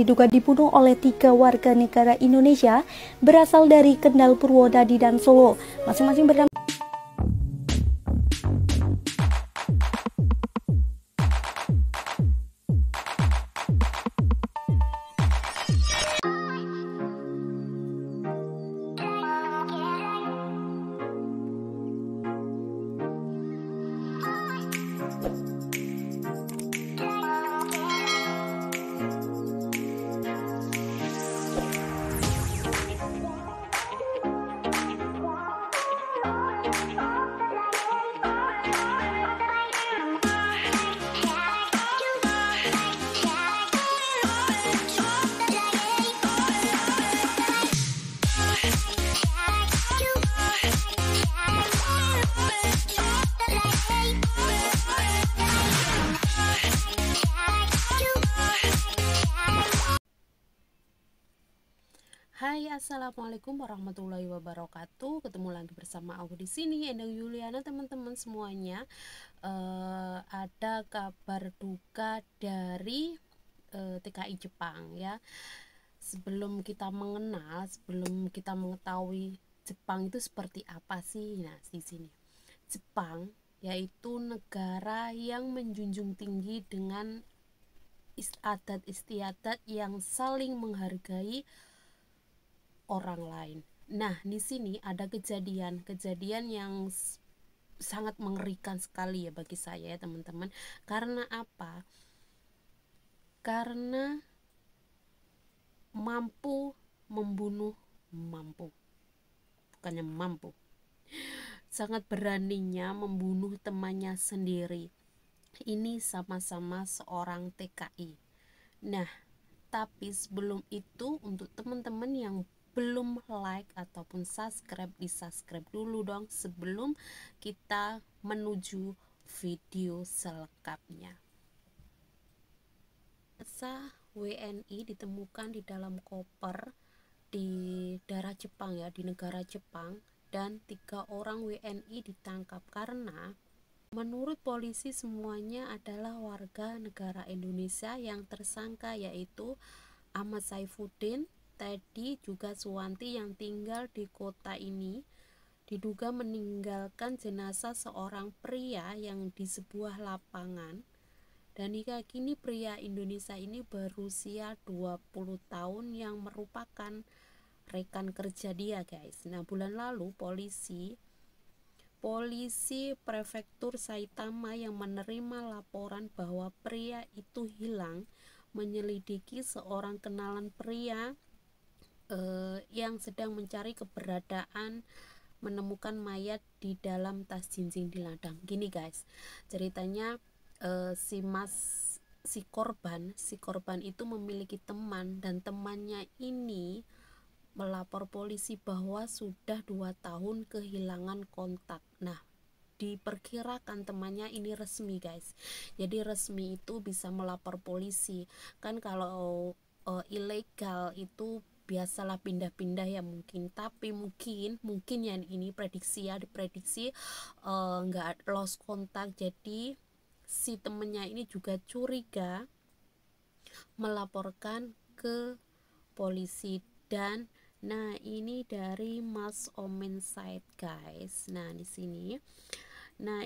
diduga dibunuh oleh 3 warga negara Indonesia berasal dari Kendal, Purwodadi, dan Solo, masing-masing bernama. Hai, assalamualaikum warahmatullahi wabarakatuh. Ketemu lagi bersama aku di sini, Endang Yuliana, teman-teman semuanya. Ada kabar duka dari TKI Jepang ya. Sebelum kita mengetahui Jepang itu seperti apa sih? Nah, di sini Jepang yaitu negara yang menjunjung tinggi dengan adat istiadat yang saling menghargai orang lain. Nah, di sini ada kejadian yang sangat mengerikan sekali ya bagi saya ya teman-teman. Karena apa? Karena mampu membunuh bukannya mampu. Sangat beraninya membunuh temannya sendiri. Ini sama-sama seorang TKI. Nah, tapi sebelum itu untuk teman-teman yang belum like ataupun subscribe, di subscribe dulu dong sebelum kita menuju video selengkapnya. Jenazah WNI ditemukan di dalam koper di daerah Jepang ya, di negara Jepang, dan 3 orang WNI ditangkap karena menurut polisi semuanya adalah warga negara Indonesia. Yang tersangka yaitu Ahmad Saifuddin, Teddy, juga Suwanti yang tinggal di kota ini, diduga meninggalkan jenazah seorang pria yang di sebuah lapangan. Dan hingga kini pria Indonesia ini berusia 20 tahun yang merupakan rekan kerja dia, guys. Nah, bulan lalu polisi prefektur Saitama yang menerima laporan bahwa pria itu hilang menyelidiki seorang kenalan pria yang sedang mencari keberadaan, menemukan mayat di dalam tas jinjing di ladang. Gini guys, ceritanya si korban itu memiliki teman, dan temannya ini melapor polisi bahwa sudah 2 tahun kehilangan kontak. Nah, diperkirakan temannya ini resmi guys. Jadi resmi itu bisa melapor polisi. Kan kalau ilegal itu biasalah pindah-pindah ya mungkin, tapi mungkin yang ini diprediksi nggak lost kontak. Jadi si temennya ini juga curiga, melaporkan ke polisi. Dan nah, ini dari Mas Omen Side guys. Nah, di sini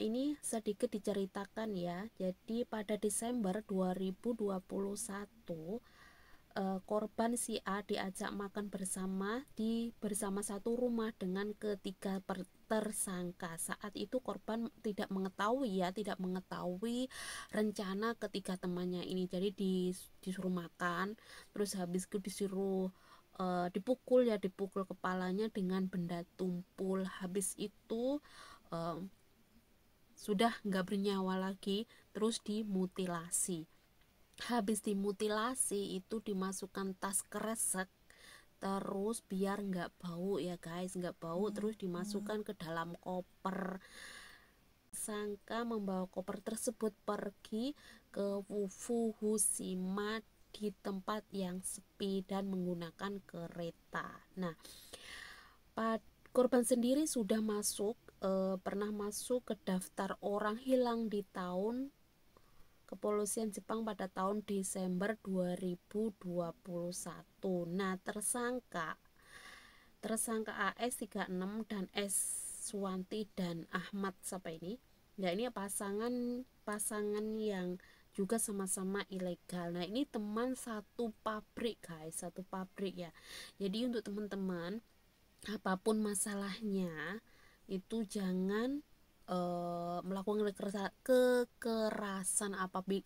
ini sedikit diceritakan ya. Jadi pada Desember 2021 korban si A diajak makan bersama satu rumah dengan ketiga tersangka. Saat itu korban tidak mengetahui rencana ketiga temannya ini. Jadi disuruh makan, terus habis itu disuruh dipukul kepalanya dengan benda tumpul. Habis itu sudah nggak bernyawa lagi, terus dimutilasi. Habis dimutilasi itu dimasukkan tas kresek, terus biar nggak bau ya guys, terus dimasukkan ke dalam koper. Sangka membawa koper tersebut pergi ke Fukushima di tempat yang sepi dan menggunakan kereta. Nah, korban sendiri sudah pernah masuk ke daftar orang hilang di tahun kepolisian Jepang pada tahun Desember 2021. Nah, tersangka AS 36 dan S Suwanti dan Ahmad siapa ini? Ya, ini pasangan yang juga sama-sama ilegal. Nah, ini teman satu pabrik guys, satu pabrik ya. Jadi untuk teman-teman, apapun masalahnya itu jangan melakukan kekerasan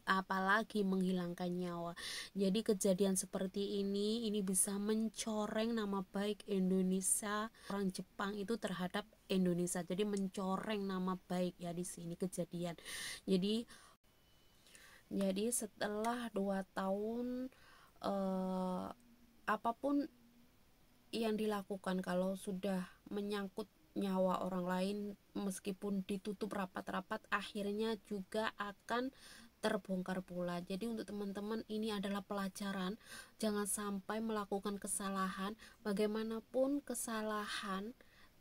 apalagi menghilangkan nyawa. Jadi kejadian seperti ini bisa mencoreng nama baik Indonesia, orang Jepang itu terhadap Indonesia. Jadi mencoreng nama baik ya di sini kejadian. Jadi setelah 2 tahun apapun yang dilakukan kalau sudah menyangkut nyawa orang lain, meskipun ditutup rapat-rapat, akhirnya juga akan terbongkar pula. Jadi untuk teman-teman, ini adalah pelajaran, jangan sampai melakukan kesalahan. Bagaimanapun kesalahan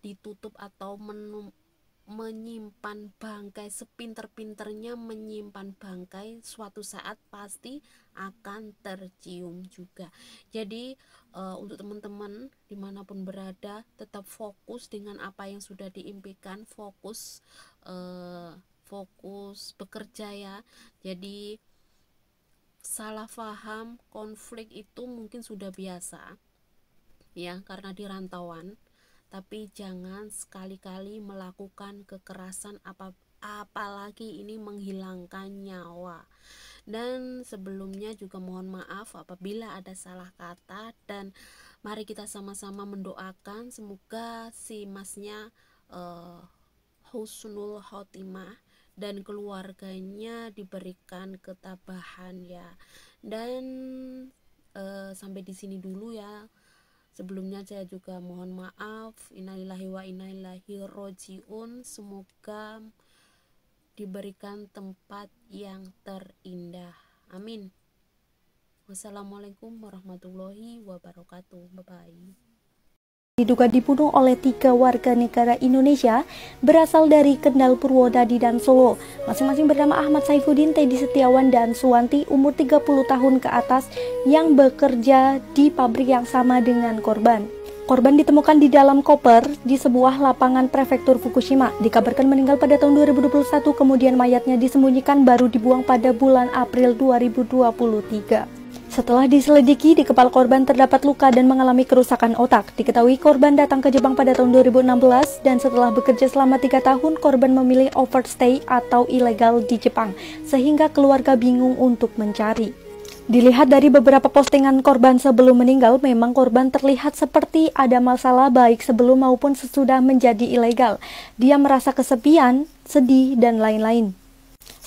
ditutup atau menyimpan bangkai, sepinter-pinternya menyimpan bangkai, suatu saat pasti akan tercium juga. Jadi untuk teman-teman dimanapun berada, tetap fokus dengan apa yang sudah diimpikan, fokus bekerja ya. Jadi salah paham, konflik itu mungkin sudah biasa ya karena di rantauan, tapi jangan sekali-kali melakukan kekerasan apalagi ini menghilangkan nyawa. Dan sebelumnya juga mohon maaf apabila ada salah kata, dan mari kita sama-sama mendoakan semoga si masnya husnul khotimah dan keluarganya diberikan ketabahan ya. Dan sampai di sini dulu ya. Sebelumnya saya juga mohon maaf, innalillahi wa inna ilaihi rojiun. Semoga diberikan tempat yang terindah. Amin. Wassalamualaikum warahmatullahi wabarakatuh. Bye-bye. Diduga dibunuh oleh 3 warga negara Indonesia berasal dari Kendal, Purwodadi, dan Solo. Masing-masing bernama Ahmad Saifuddin, Teddy Setiawan, dan Suwanti, umur 30 tahun ke atas, yang bekerja di pabrik yang sama dengan korban. Korban ditemukan di dalam koper di sebuah lapangan prefektur Fukushima. Dikabarkan meninggal pada tahun 2021, kemudian mayatnya disembunyikan baru dibuang pada bulan April 2023. Setelah diselidiki, di kepala korban terdapat luka dan mengalami kerusakan otak. Diketahui korban datang ke Jepang pada tahun 2016 dan setelah bekerja selama 3 tahun, korban memilih overstay atau ilegal di Jepang, sehingga keluarga bingung untuk mencari. Dilihat dari beberapa postingan korban sebelum meninggal, memang korban terlihat seperti ada masalah baik sebelum maupun sesudah menjadi ilegal. Dia merasa kesepian, sedih, dan lain-lain.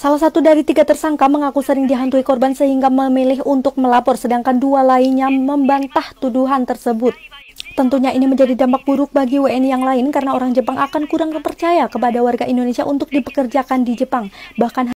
Salah satu dari 3 tersangka mengaku sering dihantui korban sehingga memilih untuk melapor, sedangkan 2 lainnya membantah tuduhan tersebut. Tentunya ini menjadi dampak buruk bagi WNI yang lain karena orang Jepang akan kurang percaya kepada warga Indonesia untuk dipekerjakan di Jepang. Bahkan